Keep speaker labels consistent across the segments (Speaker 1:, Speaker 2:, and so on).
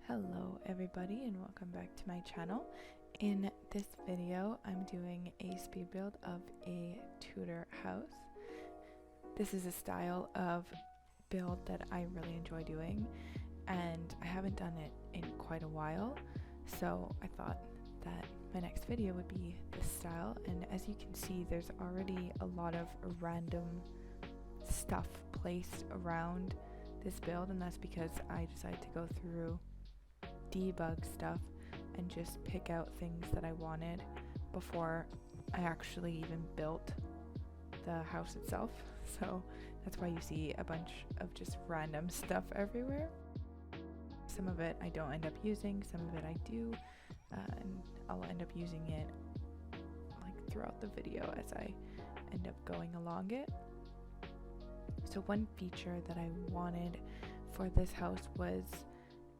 Speaker 1: Hello everybody and welcome back to my channel. In this video I'm doing a speed build of a Tudor house. This is a style of build that I really enjoy doing and I haven't done it in quite a while, so I thought that my next video would be this style. And as you can see, there's already a lot of random stuff placed around this build, and that's because I decided to go through debug stuff and just pick out things that I wanted before I actually even built the house itself. So that's why you see a bunch of just random stuff everywhere. Some of it I don't end up using, some of it I do, and I'll end up using it like throughout the video as I end up going along it. So one feature that I wanted for this house was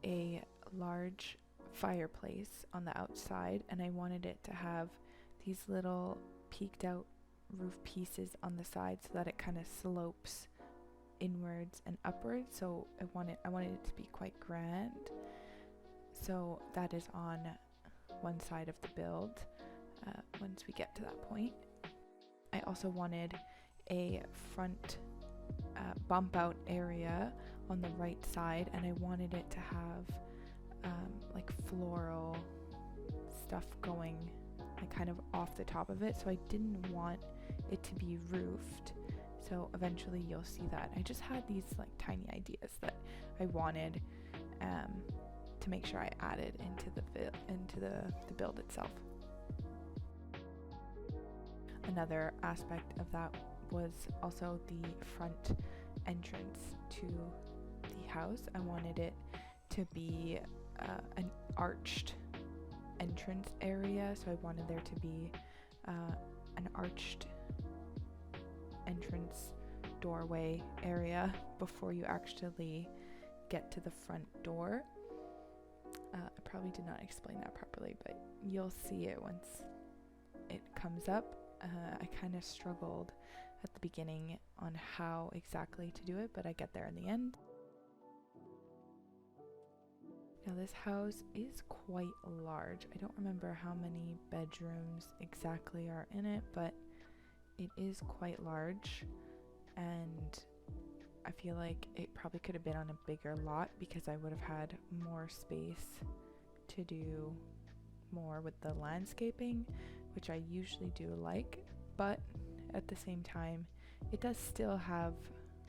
Speaker 1: a large fireplace on the outside, and I wanted it to have these little peeked out roof pieces on the side so that it kind of slopes inwards and upwards. So I wanted it to be quite grand. So that is on one side of the build once we get to that point. I also wanted a front bump out area on the right side, and I wanted it to have like floral stuff going like kind of off the top of it, so I didn't want it to be roofed. So eventually you'll see that. I just had these like tiny ideas that I wanted to make sure I added into the build itself. Another aspect of that was also the front entrance to the house. I wanted it to be an arched entrance area, so I wanted there to be an arched entrance doorway area before you actually get to the front door. I probably did not explain that properly, but you'll see it once it comes up. I kind of struggled at the beginning on how exactly to do it, but I get there in the end. Now this house is quite large. I don't remember how many bedrooms exactly are in it, but it is quite large, and I feel like it probably could have been on a bigger lot because I would have had more space to do more with the landscaping, which I usually do like, but at the same time it does still have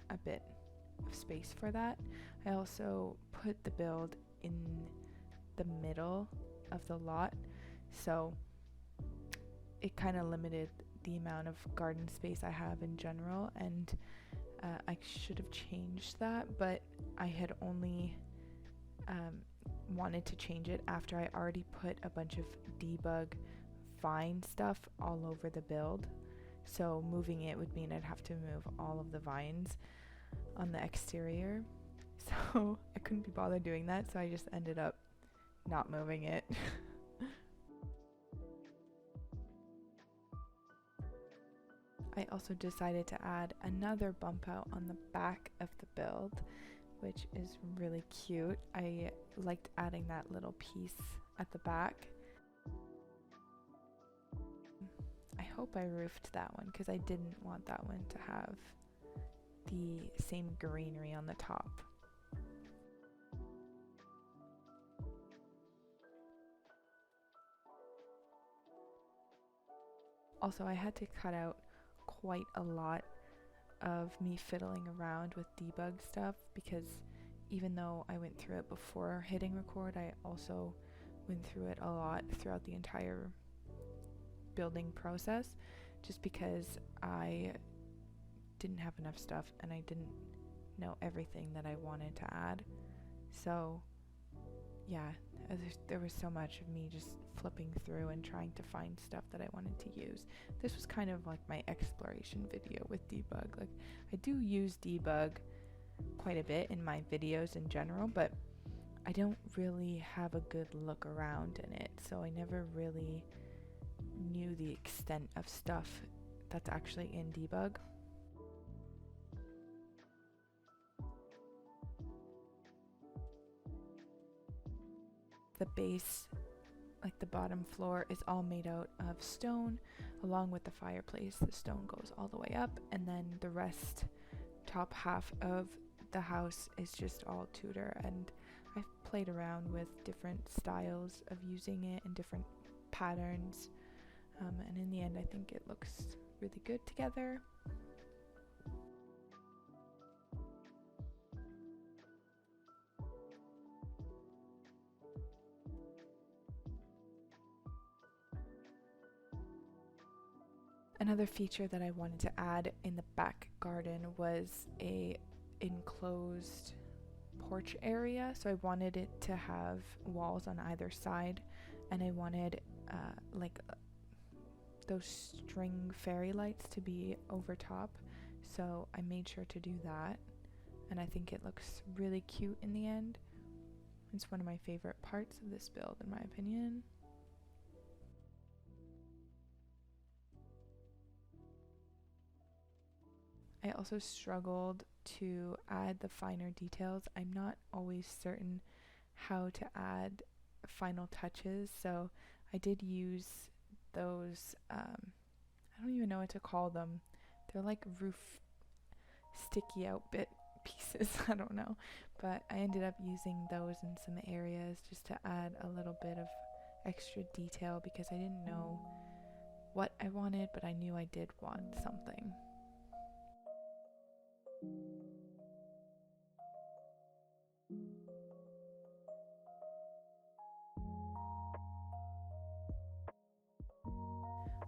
Speaker 1: a bit of space for that. I also put the build in the middle of the lot, so it kind of limited the amount of garden space I have in general, and I should have changed that, but I had only wanted to change it after I already put a bunch of debug vine stuff all over the build. So moving it would mean I'd have to move all of the vines on the exterior, so I couldn't be bothered doing that, so I just ended up not moving it. I also decided to add another bump out on the back of the build, which is really cute. I liked adding that little piece at the back. I hope I roofed that one because I didn't want that one to have the same greenery on the top. Also, I had to cut out quite a lot of me fiddling around with debug stuff because even though I went through it before hitting record, I also went through it a lot throughout the entire building process, just because I didn't have enough stuff and I didn't know everything that I wanted to add. So yeah, there was so much of me just flipping through and trying to find stuff that I wanted to use. This was kind of like my exploration video with debug. Like, I do use debug quite a bit in my videos in general, but I don't really have a good look around in it, so I never really knew the extent of stuff that's actually in debug. the base, like the bottom floor, is all made out of stone, along with the fireplace. The stone goes all the way up, and then the rest, top half of the house, is just all Tudor. And I've played around with different styles of using it and different patterns, and in the end I think it looks really good together. Another feature that I wanted to add in the back garden was a enclosed porch area. So I wanted it to have walls on either side, and I wanted those string fairy lights to be over top. So I made sure to do that, and I think it looks really cute in the end. It's one of my favorite parts of this build, in my opinion. I also struggled to add the finer details. I'm not always certain how to add final touches, so I did use those, I don't even know what to call them. They're like roof sticky out bit pieces, I don't know. But I ended up using those in some areas just to add a little bit of extra detail because I didn't know what I wanted, but I knew I did want something.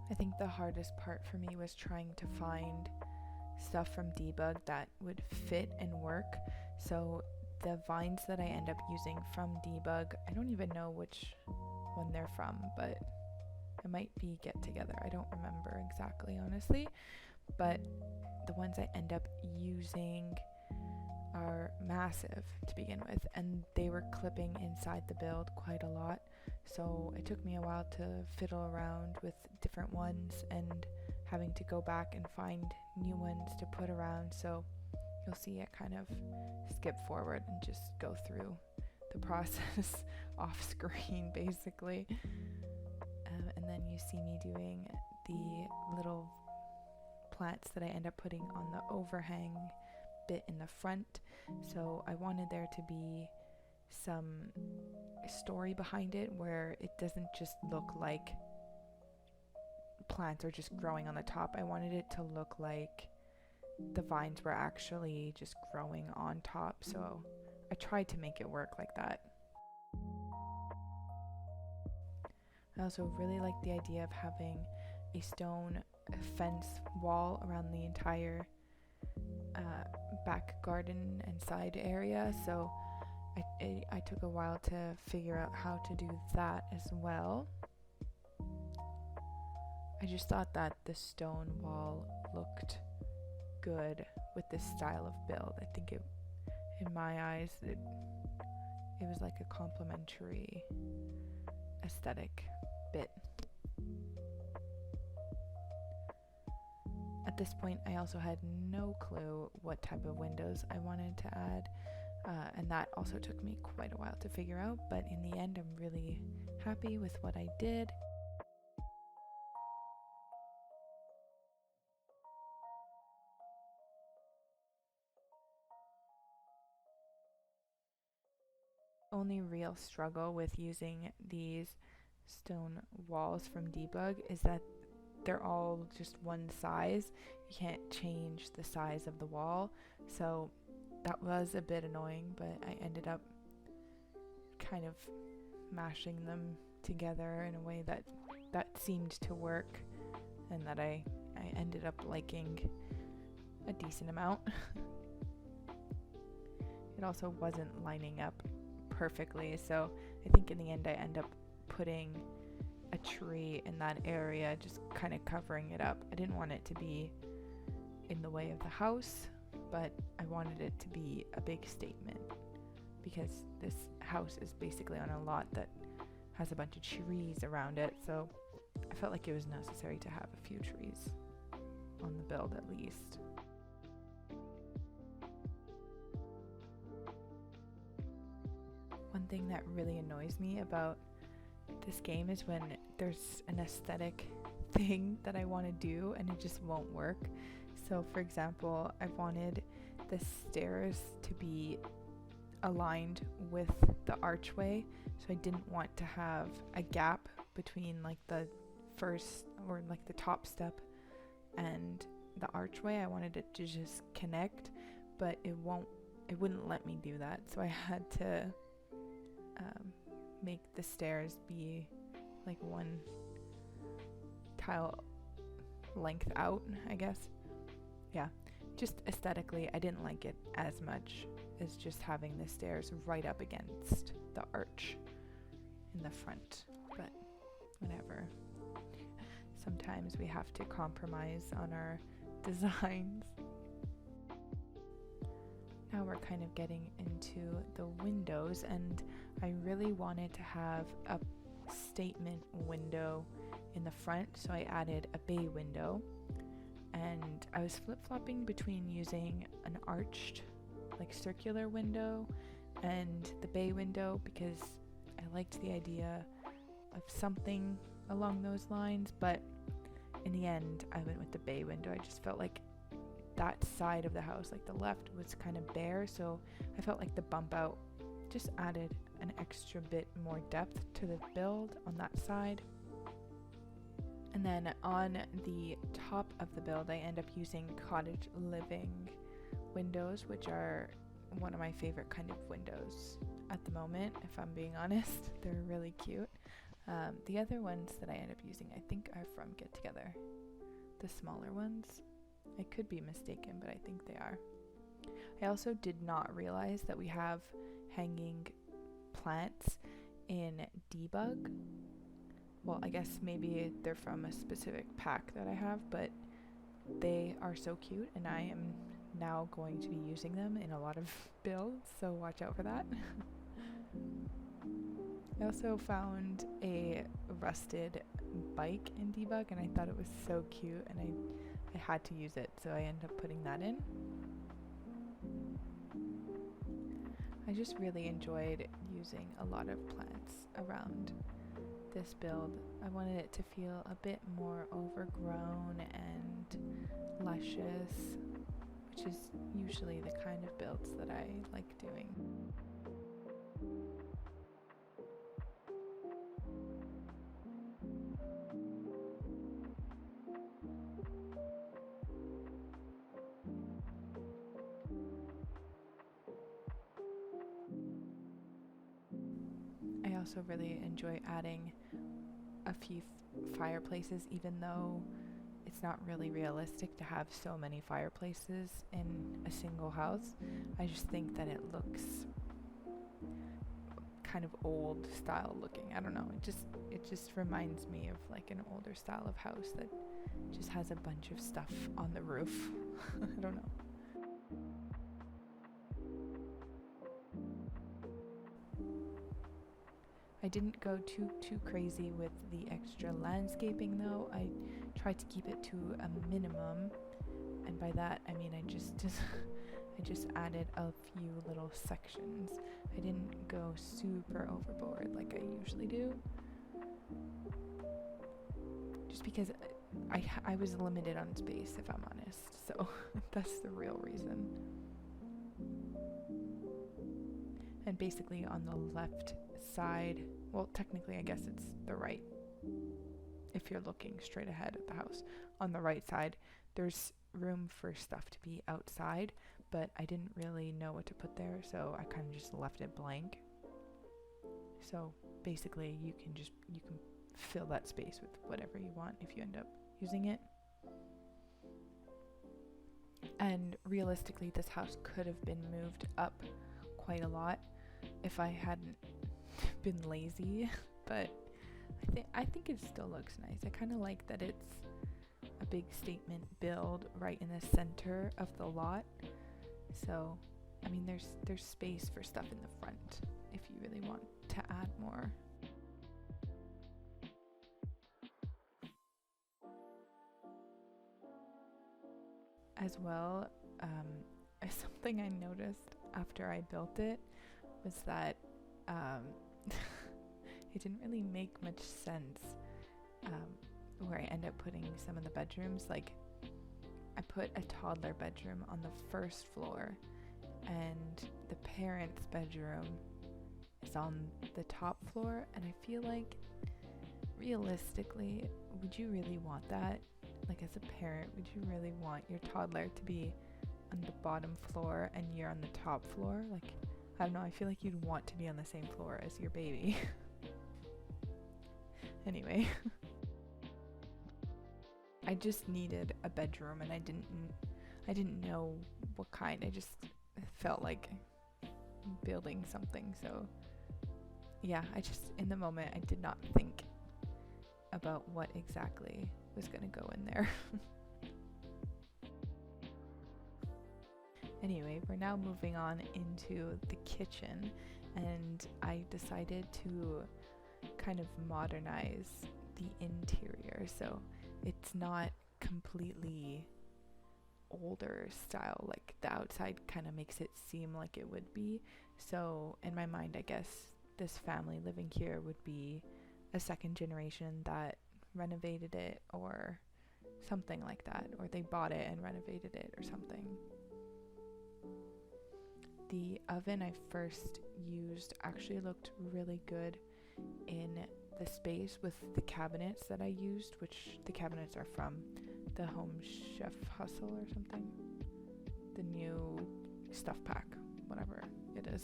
Speaker 1: I think the hardest part for me was trying to find stuff from Debug that would fit and work. So the vines that I end up using from Debug, I don't even know which one they're from, but it might be Get Together. I don't remember exactly, honestly, but the ones I end up using are massive to begin with, and they were clipping inside the build quite a lot. So it took me a while to fiddle around with different ones and having to go back and find new ones to put around. So you'll see I kind of skip forward and just go through the process off screen basically. And then you see me doing the little plants that I end up putting on the overhang bit in the front. So I wanted there to be some story behind it where it doesn't just look like plants are just growing on the top. I wanted it to look like the vines were actually just growing on top. So I tried to make it work like that. I also really like the idea of having a stone fence wall around the entire back garden and side area. So I took a while to figure out how to do that as well. I just thought that the stone wall looked good with this style of build. I think in my eyes, it was like a complementary aesthetic bit. At this point, I also had no clue what type of windows I wanted to add, and that also took me quite a while to figure out, but in the end, I'm really happy with what I did. Only real struggle with using these stone walls from Debug is that they're all just one size. You can't change the size of the wall, so that was a bit annoying, but I ended up kind of mashing them together in a way that seemed to work and that I ended up liking a decent amount. It also wasn't lining up perfectly, so I think in the end I end up putting a tree in that area, just kind of covering it up. I didn't want it to be in the way of the house, but I wanted it to be a big statement because this house is basically on a lot that has a bunch of trees around it, so I felt like it was necessary to have a few trees on the build at least. One thing that really annoys me about this game is when there's an aesthetic thing that I want to do and it just won't work. So for example, I wanted the stairs to be aligned with the archway, so I didn't want to have a gap between like the first or like the top step and the archway. I wanted it to just connect, but it wouldn't let me do that, so I had to make the stairs be like one tile length out, I guess. Yeah, just aesthetically I didn't like it as much as just having the stairs right up against the arch in the front, but whatever. Sometimes we have to compromise on our designs. Now we're kind of getting into the windows, and I really wanted to have a statement window in the front, so I added a bay window, and I was flip-flopping between using an arched like circular window and the bay window because I liked the idea of something along those lines, but in the end I went with the bay window. I just felt like that side of the house, like the left, was kind of bare, so I felt like the bump out just added an extra bit more depth to the build on that side. And then on the top of the build I end up using cottage living windows, which are one of my favorite kind of windows at the moment, if I'm being honest. They're really cute. The other ones that I end up using I think are from Get Together, the smaller ones. I could be mistaken, but I think they are. I also did not realize that we have hanging plants in Debug. Well, I guess maybe they're from a specific pack that I have, but they are so cute and I am now going to be using them in a lot of builds, so watch out for that. I also found a rusted bike in Debug and I thought it was so cute and I had to use it, so I ended up putting that in. I just really enjoyed using a lot of plants around this build. I wanted it to feel a bit more overgrown and luscious, which is usually the kind of builds that I like doing. I also really enjoy adding a few fireplaces, even though it's not really realistic to have so many fireplaces in a single house. I just think that it looks kind of old style looking. I don't know, it just reminds me of like an older style of house that just has a bunch of stuff on the roof. I don't know. I didn't go too crazy with the extra landscaping though. I tried to keep it to a minimum, and by that I mean I just added a few little sections. I didn't go super overboard like I usually do, just because I was limited on space, if I'm honest, so that's the real reason. And basically on the left side, well technically I guess it's the right if you're looking straight ahead at the house. On the right side there's room for stuff to be outside, but I didn't really know what to put there, so I kind of just left it blank. So basically you can fill that space with whatever you want if you end up using it. And realistically this house could have been moved up quite a lot if I hadn't been lazy, but I think it still looks nice. I kind of like that it's a big statement build right in the center of the lot. So, I mean, there's space for stuff in the front if you really want to add more. As well, something I noticed after I built it was that um, it didn't really make much sense where I end up putting some of the bedrooms. Like, I put a toddler bedroom on the first floor, and the parents' bedroom is on the top floor, and I feel like realistically, would you really want that? Like, as a parent, would you really want your toddler to be on the bottom floor and you're on the top floor? Like, I don't know, I feel like you'd want to be on the same floor as your baby. Anyway, I just needed a bedroom, and I didn't know what kind. I just felt like building something. So yeah, in the moment, I did not think about what exactly was going to go in there. Anyway, we're now moving on into the kitchen, and I decided to kind of modernize the interior, so it's not completely older style. Like, the outside kind of makes it seem like it would be. So in my mind, I guess this family living here would be a second generation that renovated it or something like that, or they bought it and renovated it or something. The oven I first used actually looked really good in the space with the cabinets that I used, which the cabinets are from the Home Chef Hustle or something. The new stuff pack, whatever it is.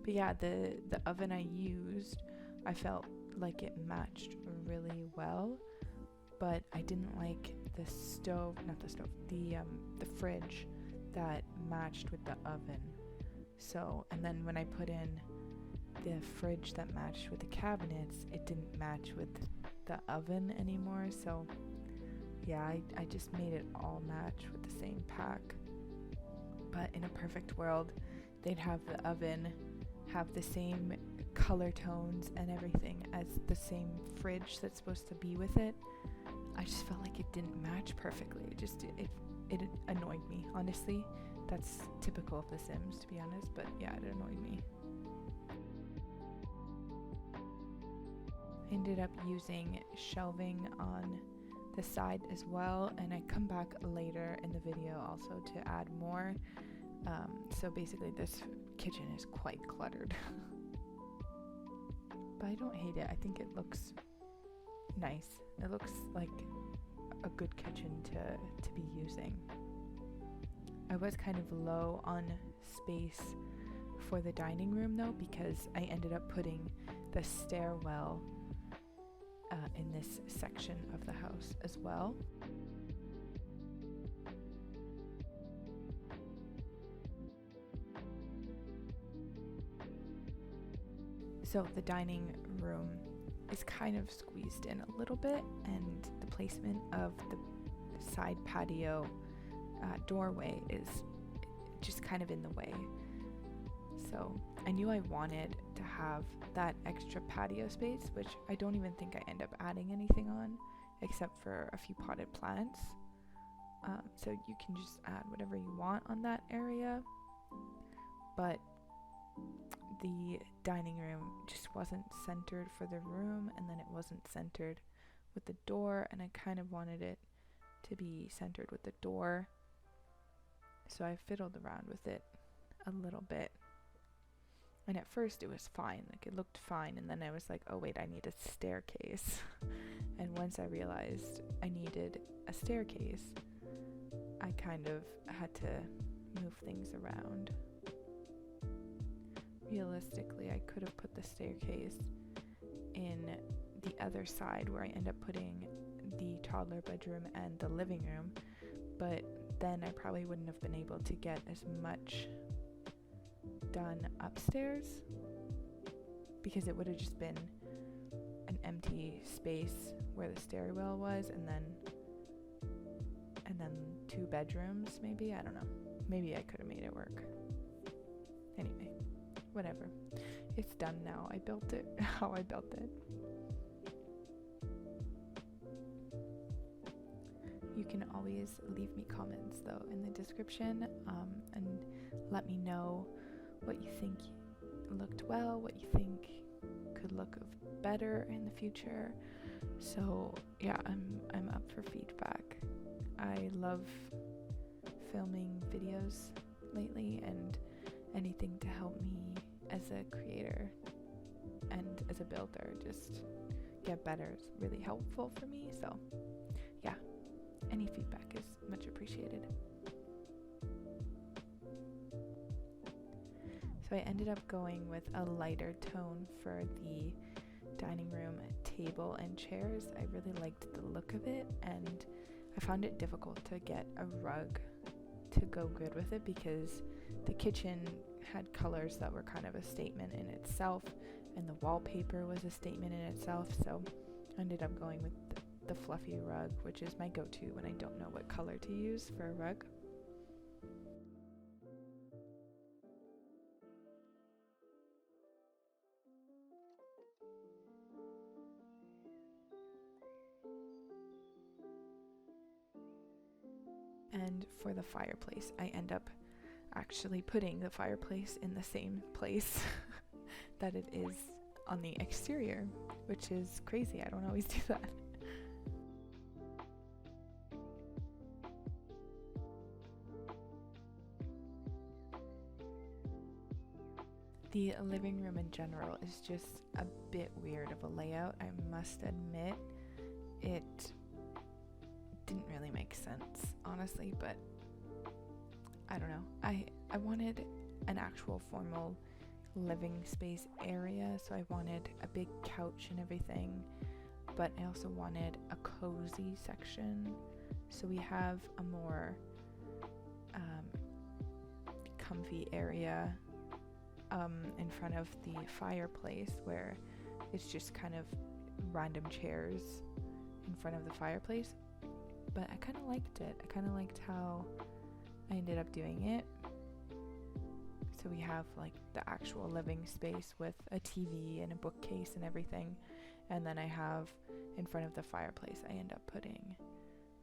Speaker 1: But yeah, the oven I used, I felt like it matched really well, but I didn't like the fridge that matched with the oven. So, and then when I put in the fridge that matched with the cabinets, it didn't match with the oven anymore. So yeah, I just made it all match with the same pack. But in a perfect world, they'd have the oven have the same color tones and everything as the same fridge that's supposed to be with it. I just felt like it didn't match perfectly. It annoyed me, honestly. That's typical of The Sims, to be honest, but yeah, it annoyed me. I ended up using shelving on the side as well, and I come back later in the video also to add more. So basically this kitchen is quite cluttered. But I don't hate it. I think it looks nice. It looks like a good kitchen to be using. I was kind of low on space for the dining room though, because I ended up putting the stairwell in this section of the house as well. So the dining room is kind of squeezed in a little bit, and the placement of the side patio doorway is just kind of in the way. So I knew I wanted to have that extra patio space, which I don't even think I end up adding anything on except for a few potted plants. So you can just add whatever you want on that area. But the dining room just wasn't centered for the room, and then it wasn't centered with the door, and I kind of wanted it to be centered with the door. So I fiddled around with it a little bit. And at first it was fine, like it looked fine, and then I was like, oh wait, I need a staircase. And once I realized I needed a staircase, I kind of had to move things around. Realistically, I could have put the staircase in the other side where I end up putting the toddler bedroom and the living room, but then I probably wouldn't have been able to get as much done upstairs, because it would have just been an empty space where the stairwell was, and then 2 bedrooms maybe. I don't know, maybe I could have made it work. Anyway, whatever, it's done now. I built it how I built it. You can always leave me comments though in the description, and let me know what you think looked well, what you think could look better in the future. So yeah, I'm up for feedback. I love filming videos lately, and anything to help me as a creator and as a builder just get better is really helpful for me. So yeah, any feedback is much appreciated. So I ended up going with a lighter tone for the dining room table and chairs. I really liked the look of it, and I found it difficult to get a rug to go good with it because the kitchen had colors that were kind of a statement in itself, and the wallpaper was a statement in itself. So I ended up going with the fluffy rug, which is my go-to when I don't know what color to use for a rug. And for the fireplace, I end up actually putting the fireplace in the same place that it is on the exterior, which is crazy. I don't always do that. The living room in general is just a bit weird of a layout, I must admit. It didn't really make sense, honestly, but I don't know. I wanted an actual formal living space area, so I wanted a big couch and everything, but I also wanted a cozy section. So we have a more comfy area in front of the fireplace, where it's just kind of random chairs in front of the fireplace. But I kind of liked it. I kind of liked how I ended up doing it. So we have like the actual living space with a TV and a bookcase and everything. And then I have in front of the fireplace, I end up putting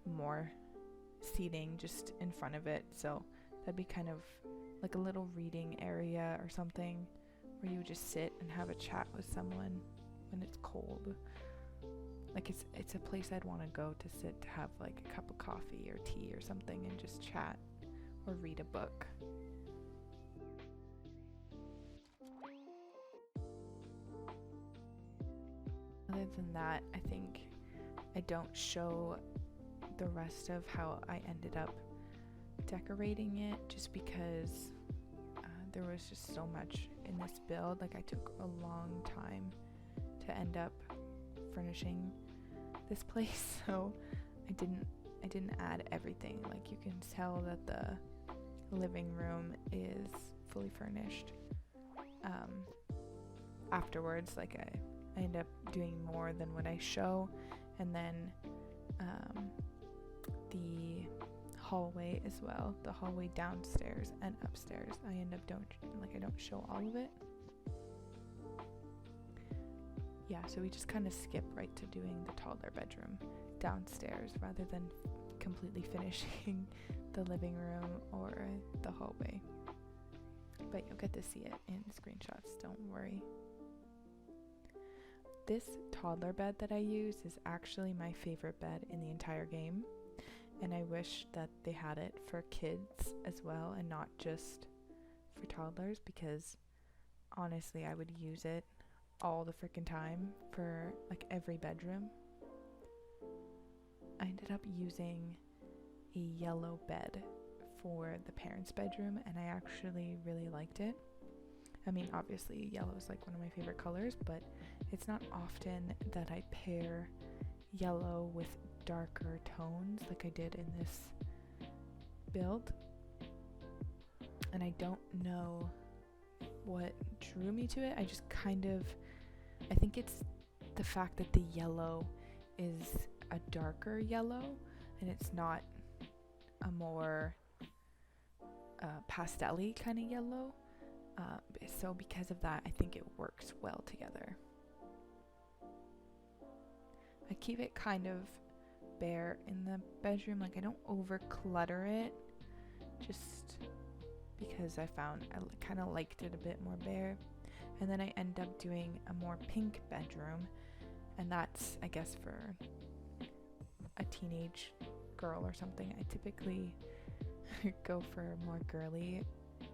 Speaker 1: more seating just in front of it. So that'd be kind of like a little reading area or something, where you would just sit and have a chat with someone when it's cold. Like it's a place I'd want to go to sit, to have like a cup of coffee or tea or something and just chat or read a book. Other than that, I think I don't show the rest of how I ended up decorating it, just because there was just so much in this build. Like I took a long time to end up furnishing this place, so I didn't add everything. Like you can tell that the living room is fully furnished afterwards. Like I end up doing more than what I show. And then the hallway as well, the hallway downstairs and upstairs, I end up I don't show all of it. Yeah, so we just kind of skip right to doing the toddler bedroom downstairs rather than completely finishing the living room or the hallway. But you'll get to see it in screenshots, don't worry. This toddler bed that I use is actually my favorite bed in the entire game, and I wish that they had it for kids as well and not just for toddlers, because honestly I would use it all the freaking time for like every bedroom. I ended up using a yellow bed for the parents' bedroom, and I actually really liked it. I mean, obviously yellow is like one of my favorite colors, but it's not often that I pair yellow with darker tones like I did in this build. And I don't know what drew me to it. I just I think it's the fact that the yellow is a darker yellow and it's not a more pastel-y kind of yellow. So because of that, I think it works well together. I keep it kind of bare in the bedroom. Like I don't over clutter it, just because I found I kind of liked it a bit more bare. And then I end up doing a more pink bedroom, and that's, I guess, for a teenage girl or something. I typically go for more girly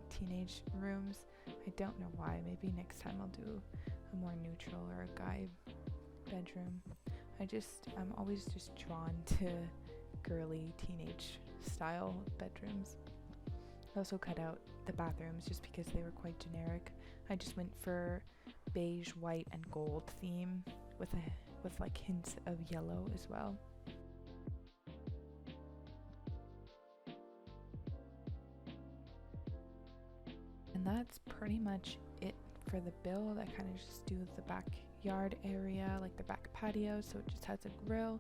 Speaker 1: teenage rooms. I don't know why. Maybe next time I'll do a more neutral or a guy bedroom. I'm always just drawn to girly teenage style bedrooms. I also cut out the bathrooms just because they were quite generic. I just went for beige, white, and gold theme with like hints of yellow as well. And that's pretty much it for the build. I kind of just do the backyard area, like the back patio, so it just has a grill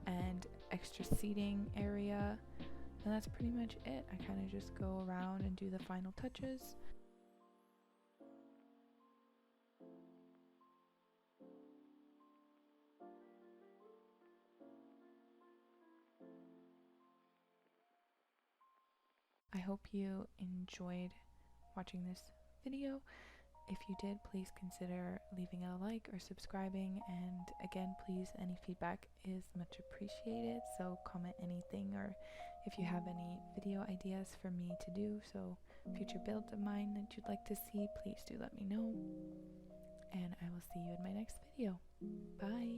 Speaker 1: and extra seating area, and that's pretty much it. I kind of just go around and do the final touches. I hope you enjoyed watching this video. If you did, please consider leaving a like or subscribing, and again, please, any feedback is much appreciated, so comment anything, or if you have any video ideas for me to do, so future builds of mine that you'd like to see, please do let me know, and I will see you in my next video. Bye!